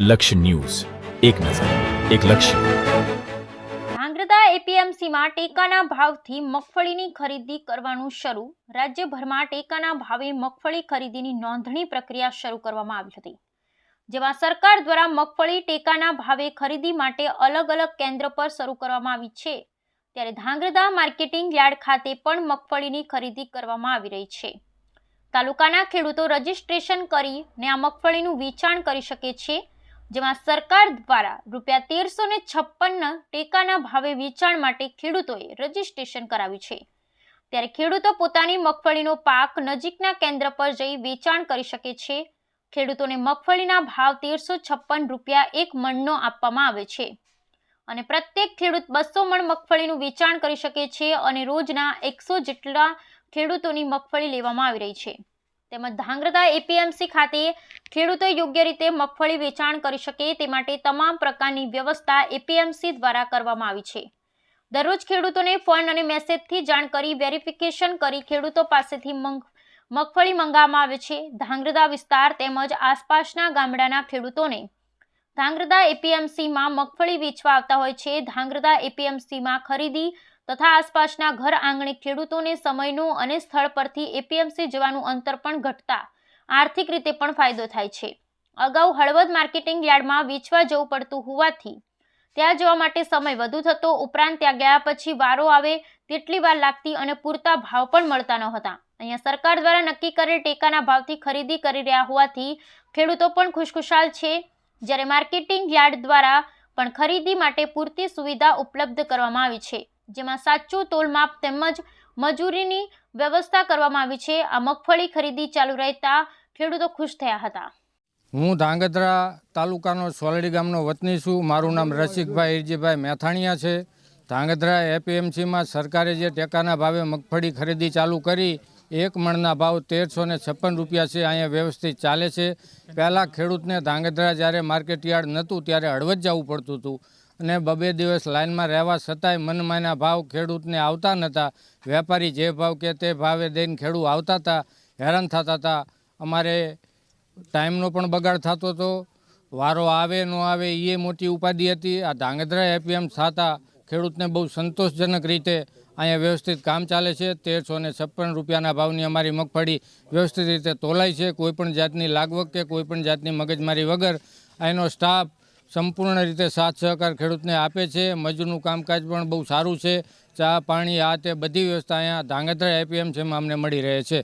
લક્ષ્ય ન્યૂઝ, એક નજર, એક લક્ષ્ય. ધાંગધ્રા એપીએમસીમાં ટેકાના ભાવથી મગફળીની ખરીદી કરવાનું શરૂ. રાજ્યભરમાં ટેકાના ભાવે મગફળી ખરીદીની નોંધણી પ્રક્રિયા શરૂ કરવામાં આવી હતી, જેમાં સરકાર દ્વારા મગફળી ટેકાના ભાવે ખરીદી માટે અલગ અલગ કેન્દ્ર પર શરૂ કરવામાં આવી છે. ત્યારે ધાંગધ્રા માર્કેટિંગ યાર્ડ ખાતે પણ મગફળીની ખરીદી કરવામાં આવી રહી છે. તાલુકાના ખેડૂતો રજીસ્ટ્રેશન કરીને આ મગફળીનું વેચાણ કરી શકે છે, જેમાં સરકાર દ્વારા ₹1356 ટેકાના ભાવે વેચાણ માટે ખેડૂતોએ રજીસ્ટ્રેશન કરાવ્યું છે. ત્યારે ખેડૂતો પોતાની મગફળીનો પાક નજીકના કેન્દ્ર પર જઈ વેચાણ કરી શકે છે. ખેડૂતોને મગફળીના ભાવ ₹1356 એક મણનો આપવામાં આવે છે અને પ્રત્યેક ખેડૂત 200 મણ મગફળીનું વેચાણ કરી શકે છે અને રોજના 100 જેટલા ખેડૂતોની મગફળી લેવામાં આવી રહી છે. તેમજ ધાંગધ્રા એપીએમસી ખાતે ખેડૂતો યોગ્ય રીતે મગફળી વેચાણ કરી શકે તે માટે તમામ પ્રકારની વ્યવસ્થા એપીએમસી દ્વારા કરવામાં આવી છે. દરરોજ ખેડૂતોને ફોન અને મેસેજથી જાણ કરી વેરિફિકેશન કરી ખેડૂતો પાસેથી મગફળી મંગાવવામાં આવે છે. ધાંગધ્રા વિસ્તાર તેમજ આસપાસના ગામડાના ખેડૂતોને ધાંગધ્રા એપીએમસીમાં મગફળી વેચવા આવતા હોય છે. ધાંગધ્રા એપીએમસીમાં ખરીદી તથા આસપાસના ઘર આંગણે ખેડૂતોને સમયનું અને સ્થળ પરથી એપીએમસી જવાનું અંતર પણ ઘટતા આર્થિક રીતે પણ ફાયદો થાય છે. અગાઉ હળવદ માર્કેટિંગ યાર્ડમાં વેચવા જવું પડતું હોવાથી ત્યાં જવા માટે સમય વધુ થતો, ઉપરાંત ત્યાં ગયા પછી વારો આવે તેટલી વાર લાગતી અને પૂરતા ભાવ પણ મળતા ન હતા. અહીંયા સરકાર દ્વારા નક્કી કરેલ ટેકાના ભાવથી ખરીદી કરી રહ્યા હોવાથી ખેડૂતો પણ ખુશખુશાલ છે. જ્યારે માર્કેટિંગ યાર્ડ દ્વારા પણ ખરીદી માટે પૂરતી સુવિધા ઉપલબ્ધ કરવામાં આવી છે, જેમાં સાચું તોલમાપ તેમજ મજૂરીની વ્યવસ્થા કરવામાં આવી છે. આ મગફળી ખરીદી ચાલુ રહેતા ખેડૂતો ખુશ થયા હતા. હું ધાંગધ્રા તાલુકાનો સોલડી ગામનો વતની છું. મારું નામ રસિકભાઈ હિરજીભાઈ મેથાણીયા છે. ધાંગધ્રા એપીએમસીમાં સરકારે જે ટેકાના ભાવે મગફળી ખરીદી ચાલુ કરી, એક મણના ભાવ ₹1356 છે. અહીંયા વ્યવસ્થિત ચાલે છે. પહેલાં ખેડૂતને ધાંગધ્રા જ્યારે માર્કેટ યાર્ડ નહોતું ત્યારે હળવદ જવું પડતું હતું અને 2 દિવસ લાઇનમાં રહેવા છતાંય મનમાના ભાવ ખેડૂતને આવતા નહોતા. વેપારી જે ભાવ કે તે ભાવે દઈને ખેડૂત આવતા હતા, હેરાન થતા હતા. અમારે ટાઈમનો પણ બગાડ થતો હતો, વારો આવે ન આવે એ મોટી ઉપાધિ હતી. આ ધાંગધ્રા એપીએમ થતાં ખેડૂતને બહુ સંતોષજનક રીતે અહીંયા વ્યવસ્થિત કામ ચાલે છે. ₹1356 ભાવની અમારી મગફળી વ્યવસ્થિત રીતે તોલાય છે. કોઈપણ જાતની લાગવગ કે કોઈપણ જાતની મગજમારી વગર અહીંનો સ્ટાફ સંપૂર્ણ રીતે સાથ સહકાર ખેડૂતને આપે છે. મજૂરનું કામકાજ પણ બહુ સારું છે. ચા પાણી આ તે બધી વ્યવસ્થા અહીંયા ધાંગધ્રા એપીએમસીમાં અમને મળી રહે છે.